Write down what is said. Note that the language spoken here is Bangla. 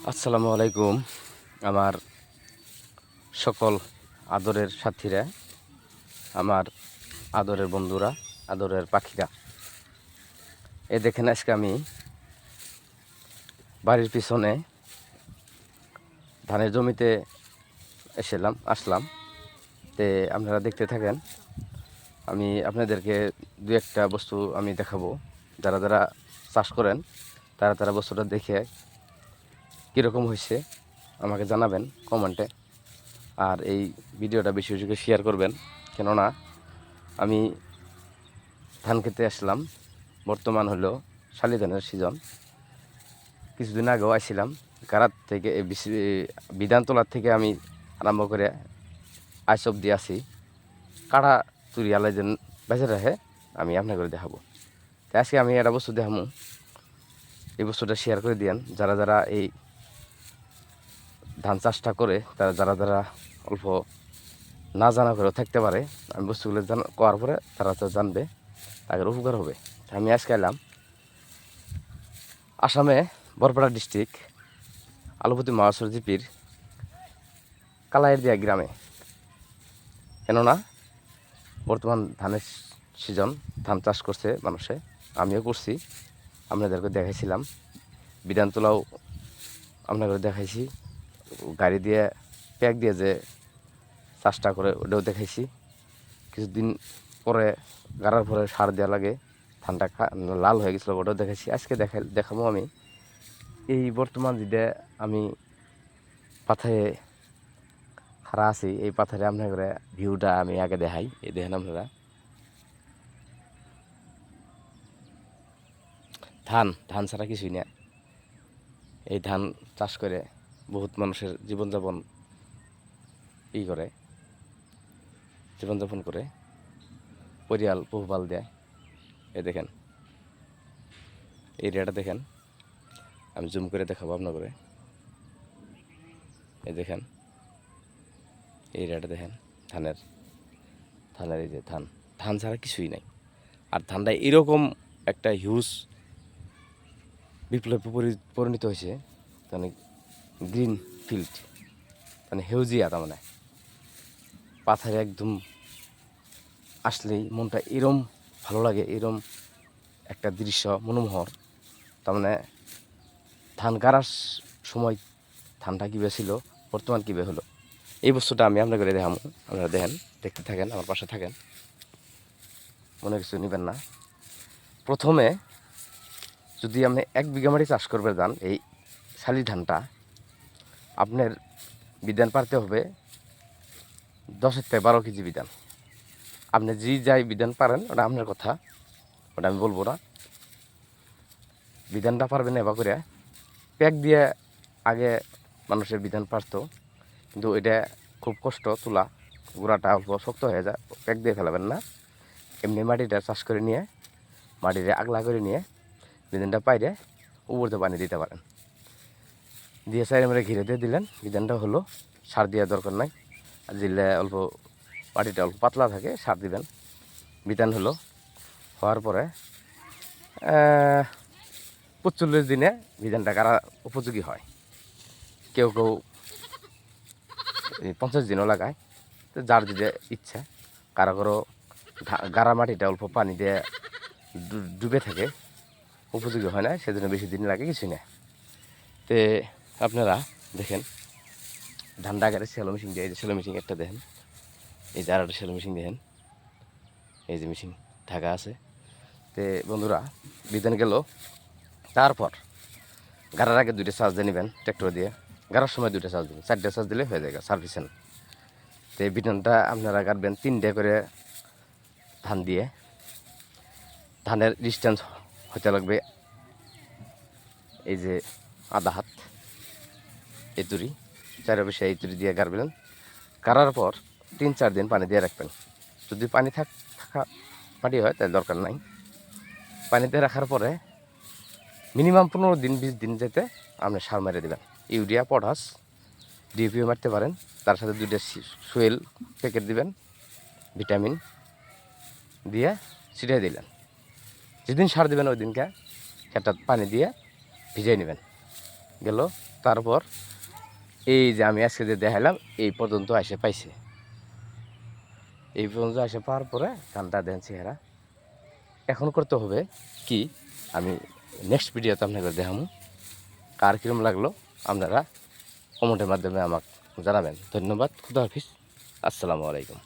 আসসালামু আলাইকুম আমার সকল আদরের সাথীরা, আমার আদরের বন্ধুরা, আদরের পাখিরা। দেখেন আজকে আমি বাড়ির পিছনে ধানের জমিতে আসলাম। আপনারা দেখতে থাকেন। আমি আপনাদেরকে দু একটা বস্তু আমি দেখাবো। যারা যারা চাষ করেন তারা বস্তুটা দেখে কীরকম হয়েছে আমাকে জানাবেন কমেন্টে। আর এই ভিডিওটা বেশি বেশি করে শেয়ার করবেন, কেননা আমি ধান খেতে আসলাম। বর্তমান হলো শালি ধানের সিজন। কিছুদিন আগেও আসছিলাম গারাত থেকে, বিধান তোলার থেকে আমি আরম্ভ করে আইস অব্দি আসি। কাড়া তুরি আলাই যেন বেঁচে রাখে আমি আপনাকে করে দেখাবো। তাই আজকে আমি একটা বস্তু দেখাবো, এই বস্তুটা শেয়ার করে দিয়েন। যারা যারা এই ধান চাষটা করে যারা যারা অল্প না জানা করেও থাকতে পারে, আমি বস্তুগুলো করার পরে তারা তো জানবে, তাদের উপকার হবে। আমি আজকে এলাম আসামে বরপেটা ডিস্ট্রিক্ট আলুপতি মহাসর জিপির কালাইয়ের দিয়া গ্রামে। কেননা বর্তমান ধানের সিজন, ধান চাষ করছে মানুষে, আমিও করছি। আপনাদেরকে দেখাইছিলাম, বিধান তোলাও আপনাদের দেখাইছি, গাড়ি দিয়ে প্যাক দিয়ে যে চাষটা করে ওটাও দেখাইছি। কিছুদিন পরে গাড়ার পরে সার দেওয়া লাগে, ধানটা লাল হয়ে গেছিলো, ওটাও দেখাইছি। আজকে দেখাবো আমি এই বর্তমান যেটা আমি পাথারে খাড়া আছি, এই পাথারে আপনার ভিউটা আমি আগে দেখাই। এই দেখেন আপনারা ধান ছাড়া কিছুই না। এই ধান চাষ করে বহুত মানুষের জীবনযাপন করে পরিয়াল পোহপাল দেয়। এই দেখেন এই এরিয়াটা দেখেন, আমি জুম করে দেখাবো আপনার করে। এই দেখেন এই এরিয়াটা দেখেন, ধানের এই যে ধান ছাড়া কিছুই নাই। আর ধানটা এরকম একটা হিউজ বিপ্লবে পরিণত হয়েছে, মানে গ্রিন ফিল্ড, মানে হেউজিয়া। তার মানে পাথারে একদম আসলেই মনটা এরম ভালো লাগে, এরম একটা দৃশ্য মনোমোহর। তার মানে ধান গাড়ার সময় ধানটা কীভাবে ছিল, বর্তমান কীভাবে হলো, এই বস্তুটা আমি আপনাকে দেখাবো। আপনারা দেখেন, দেখতে থাকেন, আমার পাশে থাকেন, মনে কিছু নেবেন না। প্রথমে যদি আপনি 1 বিঘা মাটি চাষ করবে যান, এই শালি ধানটা আপনার বিধান পারতে হবে 10 থেকে 12 কেজি বিধান। আপনি যাই বিধান পারেন, ওটা আপনার কথা, ওটা আমি বলবো না। বিধানটা পারবেন এবার করে প্যাক দিয়ে। আগে মানুষের বিধান পারতো, কিন্তু এটা খুব কষ্ট তোলা, গোড়াটা অল্প শক্ত হয়ে যায়। প্যাক দিয়ে ফেলাবেন না, এমনি মাটিটা চাষ করে নিয়ে, মাটিটা আগলা করে নিয়ে বিধানটা পাইরে উপরতে পানি দিতে পারেন। দিয়ে চাই আমরা ঘিরে দিয়ে দিলেন, বিধানটা হলো। সার দেওয়ার দরকার নাই, আর দিলে অল্প মাটিটা অল্প পাতলা থাকে, সার দিবেন। বিধান হলো হওয়ার পরে 45 দিনে বিধানটা কারা উপযোগী হয়। কেউ 50 দিনও লাগায়, তো যার যদি ইচ্ছা। কারো গাড়া মাটিটা অল্প পানি দিয়ে ডুবে থাকে, উপযোগী হয় না, সেজন্য বেশি দিন লাগে, কিছু না। তে আপনারা দেখেন ধান ডাগারে সেলো মেশিন দিয়ে, এই যে সেলো মেশিন একটা দেখেন, এই যে আর একটা সেলো মেশিন দেখেন, এই যে মেশিন ঢাকা আছে। তে বন্ধুরা, বিধান গেল, তারপর গাড়ার আগে 2টা চার্জ দিয়ে নেবেন ট্র্যাক্টর দিয়ে। গাড়ার সময় 2টা চার্জ দেবেন, 4টা চার্জ দিলে হয়ে যায় সার্ভিসেন। তো এই বিধানটা আপনারা কাটবেন 3টে করে ধান দিয়ে। ধানের ডিস্টেন্স হতে লাগবে এই যে আধা হাত, এই তুরি 4 বেশি এই তুরি দিয়ে গাড়বেন। গাড়ার পর 3-4 দিন পানি দিয়ে রাখবেন। যদি পানি থাকা মাটি হয় তাহলে দরকার নাই। পানিতে রাখার পরে মিনিমাম 15-20 দিন যেতে আপনি সার মেরে দেবেন। ইউরিয়া, পটাশ, ডিএপিও মারতে পারেন। তার সাথে 2টা সোয়েল প্যাকেট দিবেন, ভিটামিন দিয়ে ছিটিয়ে দিলেন। যেদিন সার দেবেন ওই দিনকে একটা পানি দিয়ে ভিজিয়ে নেবেন। গেল। তারপর এই যে আমি আজকে যে দেখালাম এই পর্যন্ত এসে পাইছে, এই পর্যন্ত এসে পাওয়ার পরে ধানটা দেন চেহারা। এখন করতে হবে কি, আমি নেক্সট ভিডিওতে আপনাকে দেখাবো। কার কীরকম লাগলো আপনারা কমেন্টের মাধ্যমে আমাকে জানাবেন। ধন্যবাদ। খুদা হাফিজ। আসসালামু আলাইকুম।